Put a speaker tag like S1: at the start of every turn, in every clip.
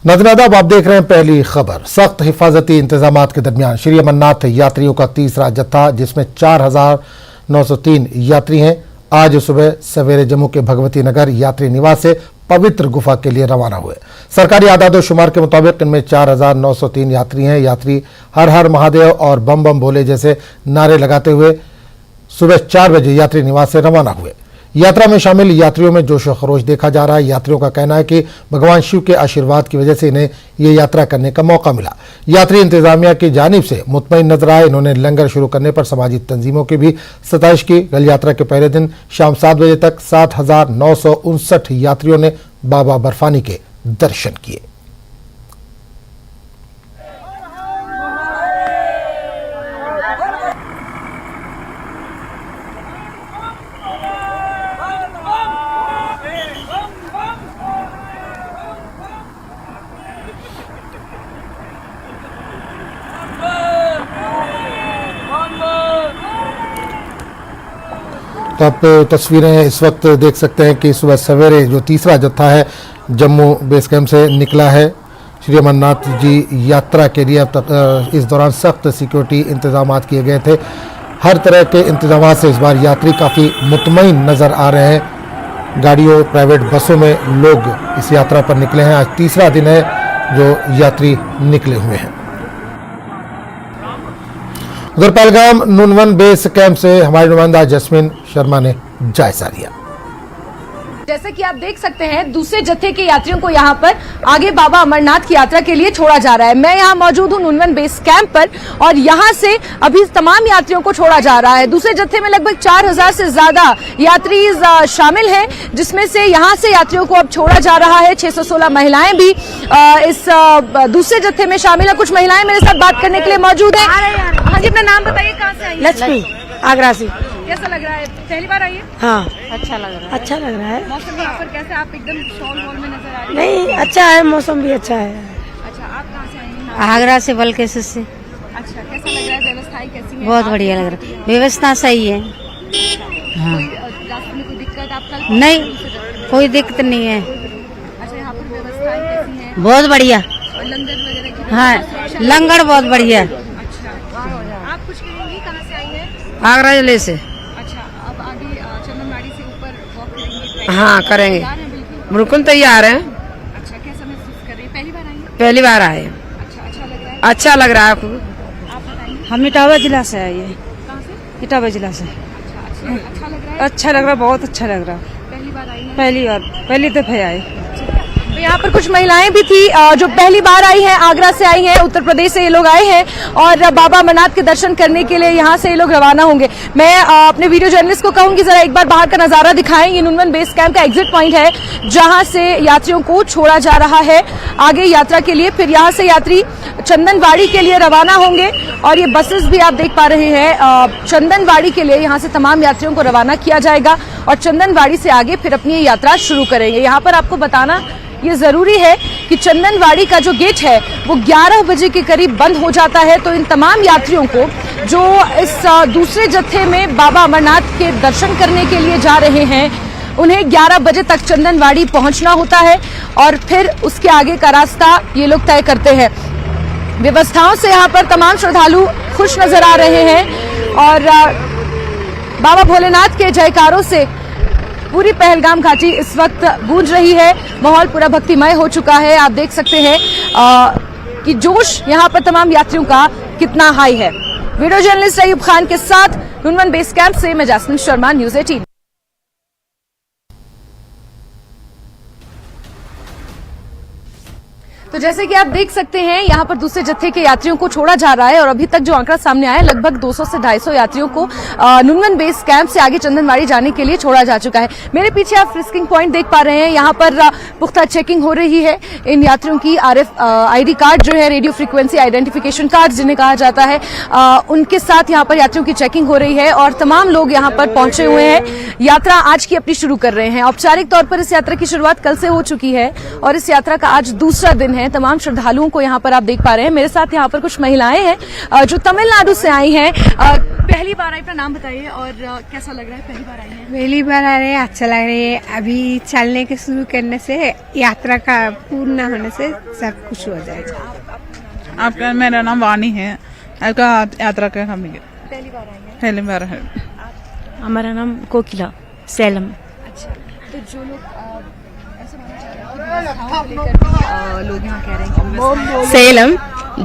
S1: नाज़रीन अब आप देख रहे हैं पहली खबर। सख्त हिफाजती इंतजामात के दरमियान श्री अमरनाथ यात्रियों का तीसरा जत्था, जिसमें 4,903 यात्री हैं, आज सुबह सवेरे जम्मू के भगवती नगर यात्री निवास से पवित्र गुफा के लिए रवाना हुए। सरकारी आदाद-ओ-शुमार के मुताबिक इनमें 4,903 यात्री हैं। यात्री हर हर महादेव और बम बम भोले जैसे नारे लगाते हुए सुबह 4 बजे यात्री निवास से रवाना हुए। यात्रा में शामिल यात्रियों में जोश व खरोश देखा जा रहा है। यात्रियों का कहना है कि भगवान शिव के आशीर्वाद की वजह से इन्हें ये यात्रा करने का मौका मिला। यात्री इंतजामिया की जानिब से मुतमईन नजर आए। इन्होंने लंगर शुरू करने पर समाजी तंजीमों की भी सताइश की। गल यात्रा के पहले दिन शाम 7 बजे तक 7,959 यात्रियों ने बाबा बर्फानी के दर्शन किए। तो आप तस्वीरें इस वक्त देख सकते हैं कि सुबह सवेरे जो तीसरा जत्था है जम्मू बेस कैंप से निकला है श्री अमरनाथ जी यात्रा के लिए। अब तक इस दौरान सख्त सिक्योरिटी इंतजामात किए गए थे। हर तरह के इंतजामात से इस बार यात्री काफ़ी मुतमईन नज़र आ रहे हैं। गाड़ियों, प्राइवेट बसों में लोग इस यात्रा पर निकले हैं। आज तीसरा दिन है जो यात्री निकले हुए हैं। उधर पहलगाम नूनवन बेस कैंप से हमारे नुमाइंदा जस्मिन शर्मा ने जायजा लिया।
S2: जैसे कि आप देख सकते हैं, दूसरे जत्थे के यात्रियों को यहाँ पर आगे बाबा अमरनाथ की यात्रा के लिए छोड़ा जा रहा है। मैं यहाँ मौजूद हूँ नूनवन बेस कैंप पर और यहाँ से अभी तमाम यात्रियों को छोड़ा जा रहा है। दूसरे जत्थे में लगभग 4,000 से ज्यादा यात्री शामिल हैं, जिसमें से यहाँ से यात्रियों को अब छोड़ा जा रहा है। 616 महिलाएं भी इस दूसरे जत्थे में शामिल है। कुछ महिलाएं मेरे साथ बात करने के लिए मौजूद है। हाँ जी, अपना नाम बताइए, कहाँ से आई?
S3: लक्ष्मी, आगरा से।
S2: कैसा लग रहा है? पहली बार आई है?
S3: हाँ,
S2: अच्छा लग रहा है।
S3: अच्छा लग रहा है।
S2: मौसम यहाँ पर कैसा? आप एकदम शॉल वॉल में नजर आ रही है।
S3: नहीं, अच्छा है, मौसम भी अच्छा है।
S2: अच्छा, आप कहाँ से आई हैं?
S4: आगरा से बल्केश्वर से।
S2: अच्छा, कैसा लग रहा है? व्यवस्थाएं कैसी हैं?
S4: बहुत बढ़िया लग रहा है, व्यवस्था सही है। हाँ,
S2: कोई रास्ते में कोई दिक्कत आप कल?
S4: नहीं, कोई दिक्कत नहीं है।
S2: अच्छा, यहाँ पर व्यवस्थाएं कैसी हैं?
S4: बहुत बढ़िया।
S2: और लंगर वगैरह की?
S4: हाँ, लंगर बहुत बढ़िया।
S2: अच्छा, आप कुछ कहेंगी? कहाँ से आई हैं?
S4: आगरा जिले से।
S2: अच्छा, अब आगे चंदनवाड़ी से ऊपर वॉक करेंगे?
S3: हाँ, करेंगे।
S2: तैयार हैं बिल्कुल?
S3: बिल्कुल तैयार है।
S2: अच्छा, कैसा महसूस कर रही है? पहली बार आई हैं?
S3: पहली बार आए।
S2: अच्छा, अच्छा लग रहा है?
S3: अच्छा लग रहा है।
S2: आप बताइए,
S5: हम इटावा जिला से आए हैं।
S2: कहाँ से?
S5: इटावा जिला से।
S2: अच्छा, अच्छा लग रहा है?
S5: अच्छा लग रहा है, बहुत अच्छा लग रहा है।
S2: पहली बार आई हैं?
S5: पहली बार, पहली दफे आए।
S2: तो यहाँ पर कुछ महिलाएं भी थी जो पहली बार आई हैं, आगरा से आई हैं, उत्तर प्रदेश से ये लोग आए हैं और बाबा अमरनाथ के दर्शन करने के लिए यहाँ से ये लोग रवाना होंगे। मैं अपने वीडियो जर्नलिस्ट को कहूंगी जरा एक बार बाहर का नजारा दिखाएं। ये नूनवन बेस कैंप का एग्जिट पॉइंट है जहाँ से यात्रियों को छोड़ा जा रहा है आगे यात्रा के लिए। फिर यहाँ से यात्री चंदनवाड़ी के लिए रवाना होंगे और ये बसेस भी आप देख पा रहे हैं। चंदनवाड़ी के लिए यहाँ से तमाम यात्रियों को रवाना किया जाएगा और चंदनवाड़ी से आगे फिर अपनी यात्रा शुरू करेंगे। यहाँ पर आपको बताना ये जरूरी है कि चंदनवाड़ी का जो गेट है वो 11 बजे के करीब बंद हो जाता है। तो इन तमाम यात्रियों को जो इस दूसरे जत्थे में बाबा अमरनाथ के दर्शन करने के लिए जा रहे हैं, उन्हें 11 बजे तक चंदनवाड़ी पहुंचना होता है और फिर उसके आगे का रास्ता ये लोग तय करते हैं। व्यवस्थाओं से यहाँ पर तमाम श्रद्धालु खुश नजर आ रहे हैं और बाबा भोलेनाथ के जयकारों से पूरी पहलगाम घाटी इस वक्त गूंज रही है। माहौल पूरा भक्तिमय हो चुका है। आप देख सकते हैं कि जोश यहाँ पर तमाम यात्रियों का कितना हाई है। वीडियो जर्नलिस्ट अयूब खान के साथ नूनवन बेस कैंप से मैं जस्मिन शर्मा, न्यूज़ 18। तो जैसे कि आप देख सकते हैं यहाँ पर दूसरे जत्थे के यात्रियों को छोड़ा जा रहा है और अभी तक जो आंकड़ा सामने आया है लगभग 200 से 250 यात्रियों को नूनवन बेस कैंप से आगे चंदनवाड़ी जाने के लिए छोड़ा जा चुका है। मेरे पीछे आप फ्रिस्किंग पॉइंट देख पा रहे हैं। यहाँ पर पुख्ता चेकिंग हो रही है इन यात्रियों की। RFID कार्ड जो है, रेडियो फ्रीक्वेंसी आइडेंटिफिकेशन कार्ड जिन्हें कहा जाता है, उनके साथ यहाँ पर यात्रियों की चेकिंग हो रही है और तमाम लोग यहाँ पर पहुंचे हुए हैं। यात्रा आज की अपनी शुरू कर रहे हैं। औपचारिक तौर पर इस यात्रा की शुरुआत कल से हो चुकी है और इस यात्रा का आज दूसरा दिन है। हैं, तमाम श्रद्धालुओं को यहाँ पर आप देख पा रहे हैं। मेरे साथ यहाँ पर कुछ महिलाएं हैं जो तमिलनाडु से आई हैं। पहली बार आई, अपना नाम बताइए और कैसा लग रहा है? पहली बार आई है।
S3: पहली बार आ रहे हैं, अच्छा लग रही है। अभी चलने के शुरू करने से, यात्रा का पूर्ण होने से सब कुछ हो जाएगा।
S6: आपका, मेरा नाम वानी है। आपका यात्रा का हम
S2: पहली बार आई है।
S6: पहली बार है।
S4: हमारा नाम कोकिला, सैलम।
S2: अच्छा, तो जो लोग ऐसा माना जा रहा है कि व्यवस्थाओं को लेकर भी, लोग यहाँ कह रहे हैं कि व्यवस्थाएं-
S4: सैलम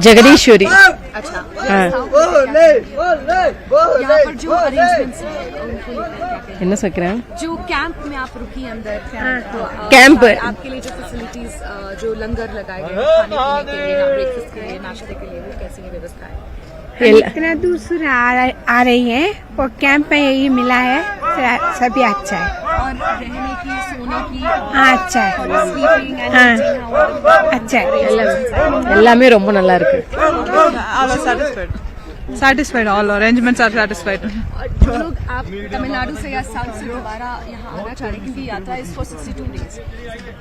S4: जगदीश्वरी।
S2: अच्छा, व्यवस्थाओं को लेकर क्या- यहाँ पर जो अरेंजमेंट्स हैं उनको लेकर क्या कहेंगे?
S4: என்ன சொல்றேன்?
S2: जो कैंप में आप रुकी अंदर तो
S4: कैंप।
S2: आपके लिए जो फैसिलिटीज, जो लंगर लगाए गए हैं खाने पीने के लिए, ब्रेकफास्ट के लिए, नाश्ते के लिए, वो कैसी है व्यवस्था है?
S3: इतना दूर से आ रही है, वो कैंप में यही मिला है, सभी अच्छा है।
S2: और रहने की, सोने की,
S3: हाँ, अच्छा है।
S2: स्लीपिंग एंड
S3: हाँ।
S2: eating, how-
S3: अच्छा है।
S4: எல்லாமே ரொம்ப நல்லா இருக்கு।
S6: All are satisfied. Satisfied. All arrangements are satisfied.
S2: और जो लोग आप तमिलनाडु से या साउथ से दोबारा यहाँ आना चाह रहे हैं, क्योंकि yatra is for 62 days,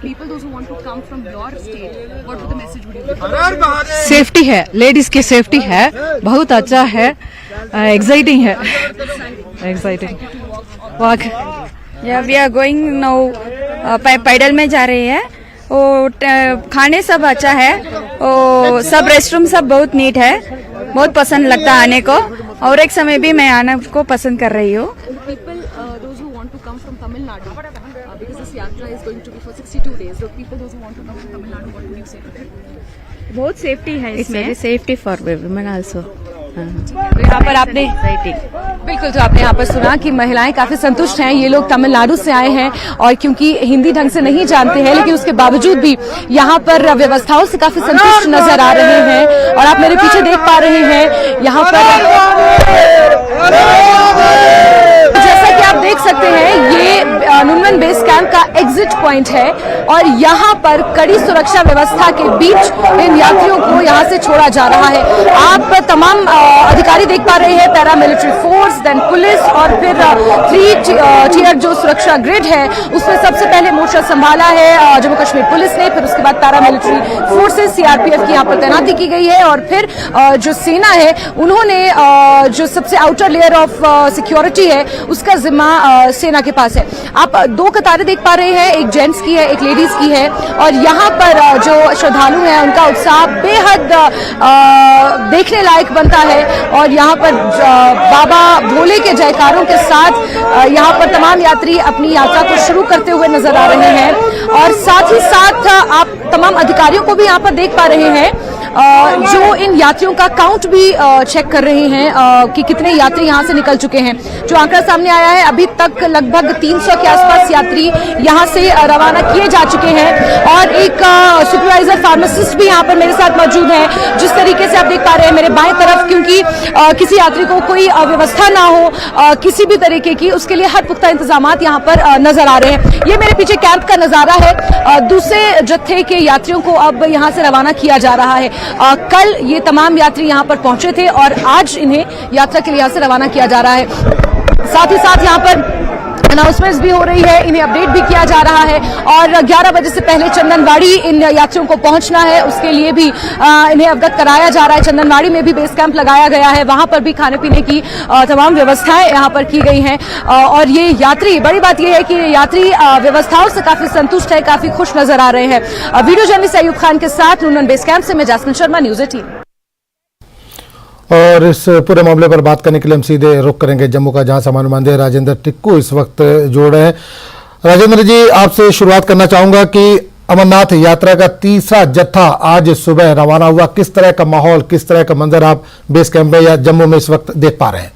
S2: people those who want to come from your state, what would the message would you?
S7: Safety है, लेडीज की सेफ्टी है, बहुत अच्छा है, एक्साइटिंग है, exciting walk.
S5: We are going now, पैदल में जा रहे हैं। वो खाने सब अच्छा है, वो सब रेस्टरूम सब बहुत नीट है, बहुत पसंद लगता है आने को। और एक समय भी मैं आने को पसंद कर रही हूँ।
S2: People, those who want to come from Tamil Nadu, because this yatra is going to be for 62 days. So people, those who want to come from Tamil Nadu, what would you say to them?
S5: बहुत safety है इसमें।
S4: Safety for women also.
S2: तो यहाँ पर आपने बिल्कुल, तो आपने यहाँ पर सुना कि महिलाएं काफी संतुष्ट हैं। ये लोग तमिलनाडु से आए हैं और क्योंकि हिंदी ढंग से नहीं जानते हैं, लेकिन उसके बावजूद भी यहाँ पर व्यवस्थाओं से काफी संतुष्ट नजर आ रहे हैं। और आप मेरे पीछे देख पा रहे हैं यहाँ पर, जैसा कि आप देख सकते हैं, ये नुनवन बेस कैंप का एग्जिट पॉइंट है और यहाँ पर कड़ी सुरक्षा व्यवस्था के बीच इन यात्रियों को यहाँ से छोड़ा जा रहा है। आप तमाम अधिकारी देख पा रहे हैं, पैरामिलिट्री फोर्स, देन पुलिस और फिर 3 टियर जो सुरक्षा ग्रिड है उसमें सबसे पहले मोर्चा संभाला है जम्मू कश्मीर पुलिस ने, फिर उसके बाद पैरामिलिट्री फोर्सेस सीआरपीएफ की यहाँ पर तैनाती की गई है और फिर जो सेना है उन्होंने जो सबसे आउटर लेयर ऑफ सिक्योरिटी है उसका जिम्मा सेना के पास है। आप 2 कतारें देख पा रहे हैं, एक जेंट्स की है, एक लेडीज की है और यहाँ पर जो श्रद्धालु हैं उनका उत्साह बेहद देखने लायक बनता है और यहाँ पर बाबा भोले के जयकारों के साथ यहाँ पर तमाम यात्री अपनी यात्रा को शुरू करते हुए नजर आ रहे हैं और साथ ही साथ आप तमाम अधिकारियों को भी यहाँ पर देख पा रहे हैं जो इन यात्रियों का काउंट भी चेक कर रहे हैं कि कितने यात्री यहाँ से निकल चुके हैं। जो आंकड़ा सामने आया है, अभी तक लगभग 300 के आसपास यात्री यहाँ से रवाना किए जा चुके हैं और एक सुपरवाइजर फार्मासिस्ट भी यहाँ पर मेरे साथ मौजूद है। जिस तरीके से आप देख पा रहे हैं मेरे बाएं तरफ, क्योंकि किसी यात्री को कोई अव्यवस्था ना हो किसी भी तरीके की, उसके लिए हर पुख्ता इंतजाम यहाँ पर नजर आ रहे हैं। ये मेरे पीछे कैंप का नजारा है। दूसरे जत्थे के यात्रियों को अब यहाँ से रवाना किया जा रहा है। कल ये तमाम यात्री यहाँ पर पहुंचे थे और आज इन्हें यात्रा के लिए यहाँ से रवाना किया जा रहा है। साथ ही साथ यहाँ पर अनाउंसमेंट्स भी हो रही है, इन्हें अपडेट भी किया जा रहा है और 11 बजे से पहले चंदनवाड़ी इन यात्रियों को पहुंचना है, उसके लिए भी इन्हें अवगत कराया जा रहा है। चंदनवाड़ी में भी बेस कैंप लगाया गया है, वहां पर भी खाने पीने की तमाम व्यवस्थाएं यहां पर की गई हैं और ये यात्री, बड़ी बात यह है कि यात्री व्यवस्थाओं से काफी संतुष्ट है, काफी खुश नजर आ रहे हैं। वीडियो जर्नलिस्ट अयूब खान के साथ नुनवन बेस कैंप से मैं जास्मिन शर्मा, न्यूज़ 18।
S1: और इस पूरे मामले पर बात करने के लिए हम सीधे रुख करेंगे जम्मू का, जहां हमारे नुमाइंदे राजेंद्र टिक्कू इस वक्त जोड़ रहे हैं। राजेंद्र जी, आपसे शुरुआत करना चाहूंगा कि अमरनाथ यात्रा का तीसरा जत्था आज सुबह रवाना हुआ, किस तरह का माहौल, किस तरह का मंजर आप बेस कैंप में या जम्मू में इस वक्त देख पा रहे हैं?